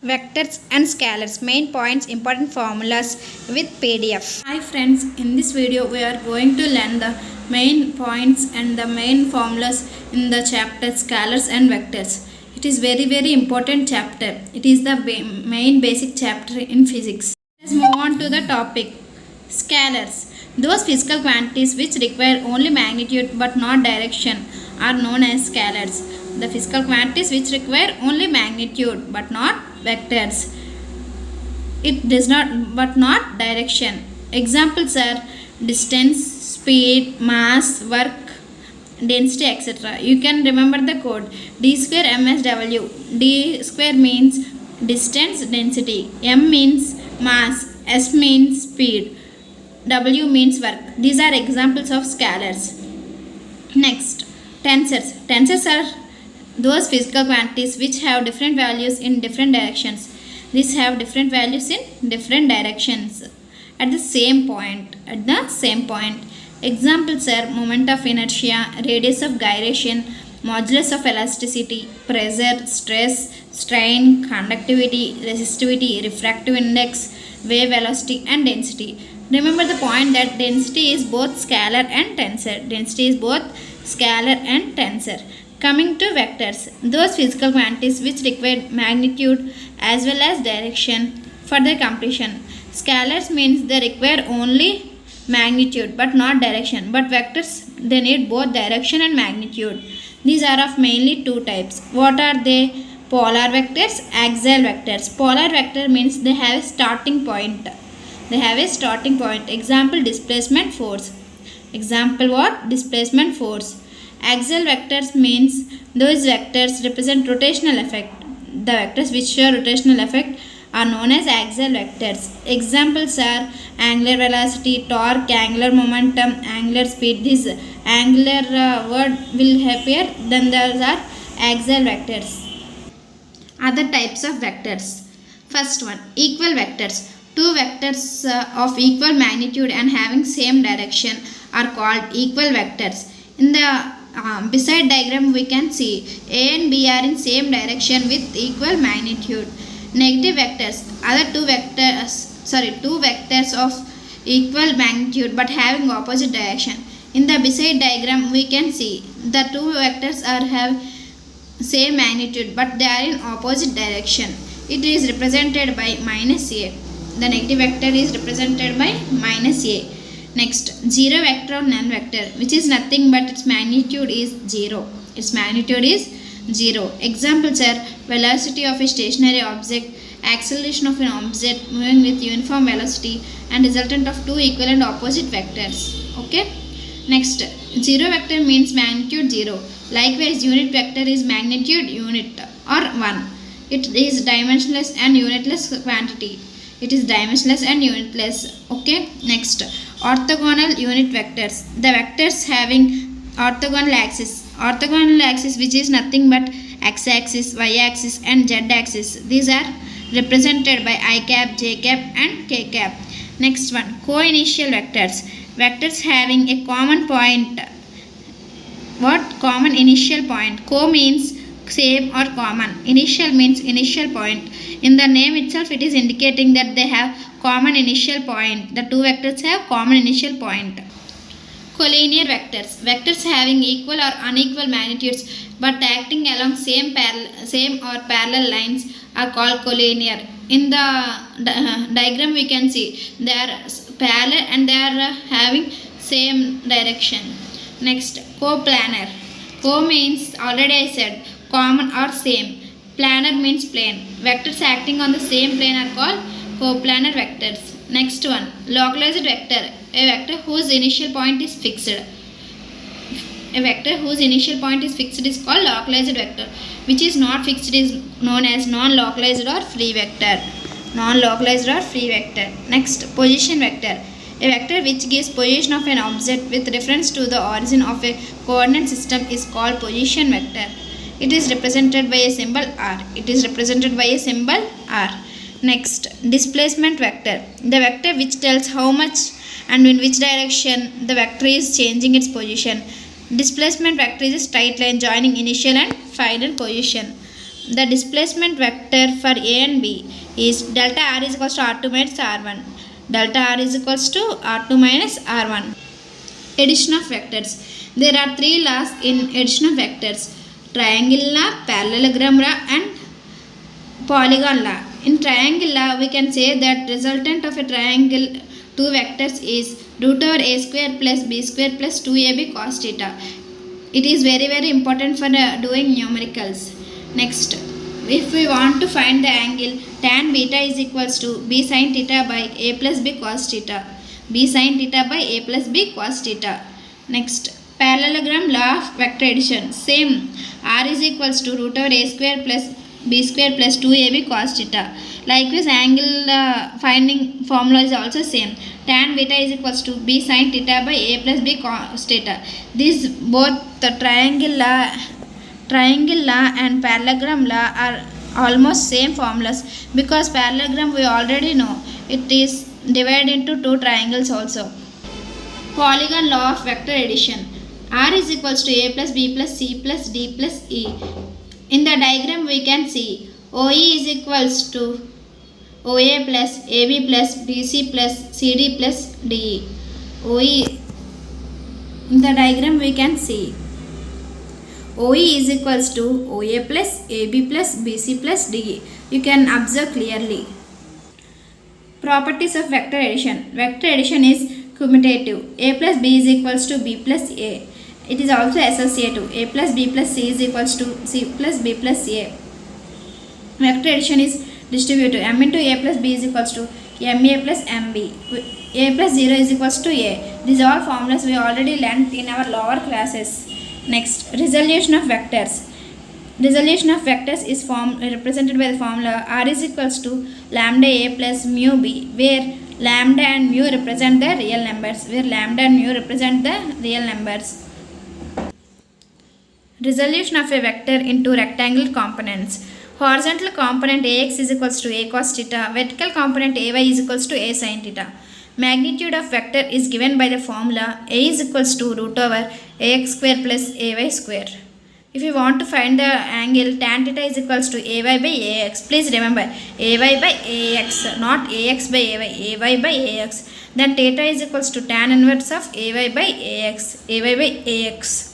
Vectors and scalars, main points, important formulas with PDF. Hi friends, in this video we are going to learn the main points and the main formulas in the chapter scalars and vectors. It is very important chapter. It is the main basic chapter in physics. Let's move on to the topic. Scalars. Those physical quantities which require only magnitude but not direction are known as scalars. The physical quantities which require only magnitude but not vectors. It does not but not direction. Examples are distance, speed, mass, work, density, etc. You can remember the code d square msw. D square means distance, density. M means mass. S means speed. W means work. These are examples of scalars. Next, tensors. Tensors are those physical quantities which have different values in different directions. These have different values in different directions at the same point. Examples are moment of inertia, radius of gyration, modulus of elasticity, pressure, stress, strain, conductivity, resistivity, refractive index, wave velocity and density. Remember the point that density is both scalar and tensor. Density is both scalar and tensor. Coming to vectors, those physical quantities which require magnitude as well as direction for their completion. Scalars means they require only magnitude but not direction, but vectors they need both direction and magnitude. These are of mainly two types. What are they? Polar vectors, axial vectors. Polar vector means they have a starting point. Example, displacement force. Example what? Displacement force. Axial vectors means those vectors represent rotational effect. The vectors which show rotational effect are known as axial vectors. Examples are angular velocity, torque, angular momentum, angular speed. This angular word will appear, then there are axial vectors. Other types of vectors. First one, equal vectors. Two vectors of equal magnitude and having same direction are called equal vectors. In the beside diagram we can see A and B are in same direction with equal magnitude. Negative vectors. Two vectors of equal magnitude but having opposite direction. In the beside diagram we can see the two vectors have same magnitude but they are in opposite direction. It is represented by minus A. The negative vector is represented by minus A. Next, zero vector or null vector, which is nothing but its magnitude is 0. Examples are velocity of a stationary object, acceleration of an object moving with uniform velocity, and resultant of two equal and opposite vectors. Okay. Next, zero vector means magnitude 0. Likewise, unit vector is magnitude unit or 1. It is dimensionless and unitless quantity. Okay. Next, orthogonal unit vectors. The vectors having orthogonal axis. Orthogonal axis which is nothing but x-axis, y-axis and z-axis. These are represented by I cap, j cap and k cap. Next one, co-initial vectors. Vectors having a common point. What? Common initial point. Co means same or common. Initial means initial point. In the name itself it is indicating that they have common initial point. The two vectors have common initial point. Collinear vectors. Vectors having equal or unequal magnitudes but acting along same or parallel lines are called collinear. In the diagram we can see they are parallel and they are having same direction. Next, coplanar. Co means already I said common or same. Planar means plane. Vectors acting on the same plane are called coplanar vectors. Next one, localized vector. A vector whose initial point is fixed. Is called localized vector. Which is not fixed is known as non-localized or free vector. Next, position vector. A vector which gives position of an object with reference to the origin of a coordinate system is called position vector. It is represented by a symbol R. Next, displacement vector. The vector which tells how much and in which direction the vector is changing its position. Displacement vector is a straight line joining initial and final position. The displacement vector for A and B is delta R is equals to R2 minus R1. Delta R is equals to R2 minus R1. Addition of vectors. There are three laws in addition of vectors: triangle law, parallelogram law, and polygon law. In triangle law, we can say that resultant of a triangle two vectors is root over a square plus b square plus 2ab cos theta. It is very important for doing numericals. Next, if we want to find the angle, tan beta is equals to b sin theta by a plus b cos theta. B sin theta by a plus b cos theta. Next, parallelogram law of vector addition. Same, r is equals to root over a square plus b square plus 2ab cos theta. Likewise, angle finding formula is also same. Tan beta is equals to b sin theta by a plus b cos theta. These both the triangle law and parallelogram law are almost same formulas, because parallelogram we already know it is divided into two triangles also. Polygon law of vector addition. R is equals to a plus b plus c plus d plus e. In the diagram we can see OE is equals to OA plus AB plus BC plus CD plus DE. OE, in the diagram we can see OE is equals to OA plus AB plus BC plus DE. You can observe clearly. Properties of vector addition. Vector addition is commutative. A plus B is equals to B plus A. It is also associative. A plus B plus C is equals to C plus B plus A. Vector addition is distributive. M into A plus B is equals to MA plus MB. A plus 0 is equals to A. These are all formulas we already learned in our lower classes. Next, resolution of vectors. Resolution of vectors is represented by the formula R is equals to lambda A plus mu B, where lambda and mu represent the real numbers. Resolution of a vector into rectangular components. Horizontal component Ax is equals to A cos theta. Vertical component Ay is equals to A sin theta. Magnitude of vector is given by the formula A is equals to root over Ax square plus Ay square. If you want to find the angle, tan theta is equals to Ay by Ax. Please remember, Ay by Ax, not Ax by Ay by Ax. Then theta is equals to tan inverse of Ay by Ax.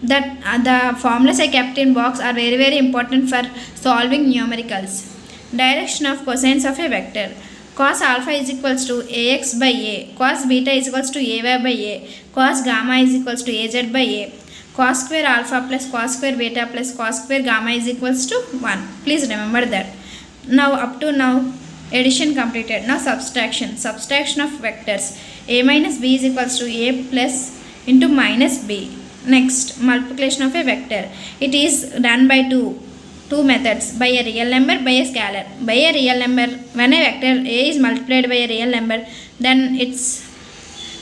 That the formulas I kept in box are very important for solving numericals. Direction of cosines of a vector. Cos alpha is equals to Ax by A. Cos beta is equals to Ay by A. Cos gamma is equals to Az by A. Cos square alpha plus cos square beta plus cos square gamma is equals to 1. Please remember that. Now up to now addition completed. Now subtraction. Subtraction of vectors. A minus b is equals to A plus into minus b. Next, multiplication of a vector. It is done by two methods, by a real number, by a scalar. By a real number, when a vector A is multiplied by a real number, then its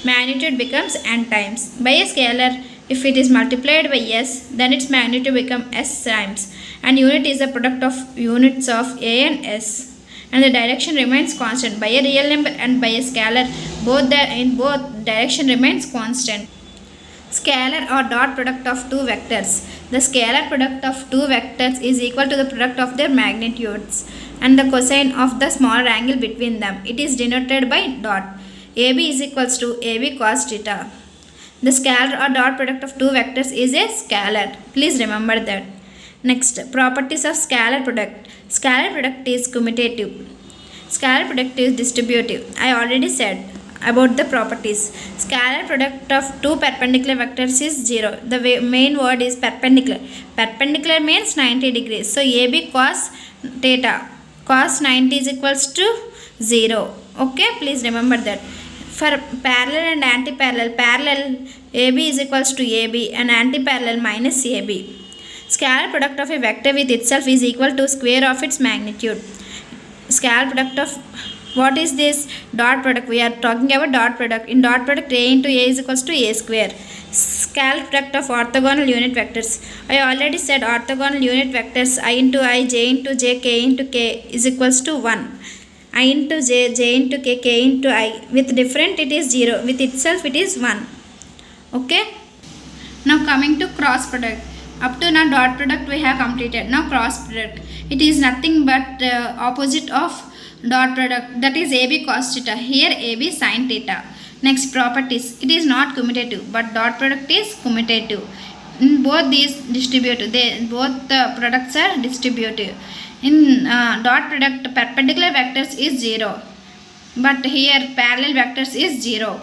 magnitude becomes n times. By a scalar, if it is multiplied by s, then its magnitude becomes s times. And unit is the product of units of A and s. And the direction remains constant. By a real number and by a scalar, in both direction remains constant. Scalar or dot product of two vectors. The scalar product of two vectors is equal to the product of their magnitudes and the cosine of the smaller angle between them. It is denoted by dot. AB is equals to AB cos theta. The scalar or dot product of two vectors is a scalar. Please remember that. Next, properties of scalar product. Scalar product is commutative. Scalar product is distributive. I already said about the properties. Scalar product of two perpendicular vectors is 0. The main word is perpendicular. Perpendicular means 90 degrees. So AB cos theta, cos 90 is equals to 0. Okay, please remember that. For parallel and anti-parallel, parallel AB is equals to AB and anti-parallel minus AB. Scalar product of a vector with itself is equal to square of its magnitude. Scalar product of what is this? Dot product. We are talking about dot product. In dot product, A into A is equals to A square. Scalar product of orthogonal unit vectors. I already said orthogonal unit vectors I into I, J into J, K into K is equals to 1. I into J, J into K, K into I. With different it is 0. With itself it is 1. Okay. Now coming to cross product. Up to now dot product we have completed. Now cross product. It is nothing but opposite of dot product, that is AB cos theta. Here AB sin theta. Next properties. It is not commutative but dot product is commutative. In both these distributive, both the products are distributive. In dot product perpendicular vectors is 0 but here parallel vectors is 0.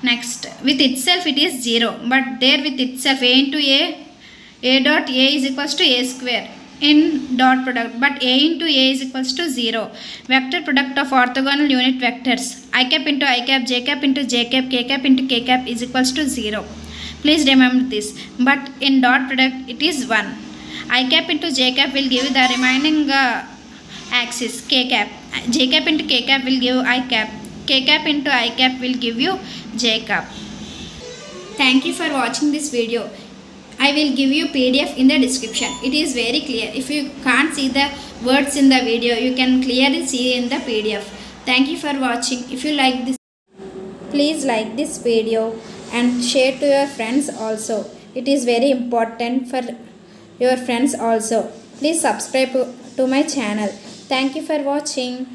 Next with itself it is 0 but there with itself A into A dot A is equals to A square in dot product, but A into A is equals to 0. Vector product of orthogonal unit vectors I cap into I cap, j cap into j cap, k cap into k cap is equals to 0. Please remember this. But in dot product it is 1. I cap into j cap will give the remaining axis k cap. J cap into k cap will give I cap. K cap into I cap will give you j cap. Thank you for watching this video. I will give you PDF in the description. It is very clear. If you can't see the words in the video, you can clearly see in the PDF. Thank you for watching. If you like this, please like this video and share to your friends also. It is very important for your friends also. Please subscribe to my channel. Thank you for watching.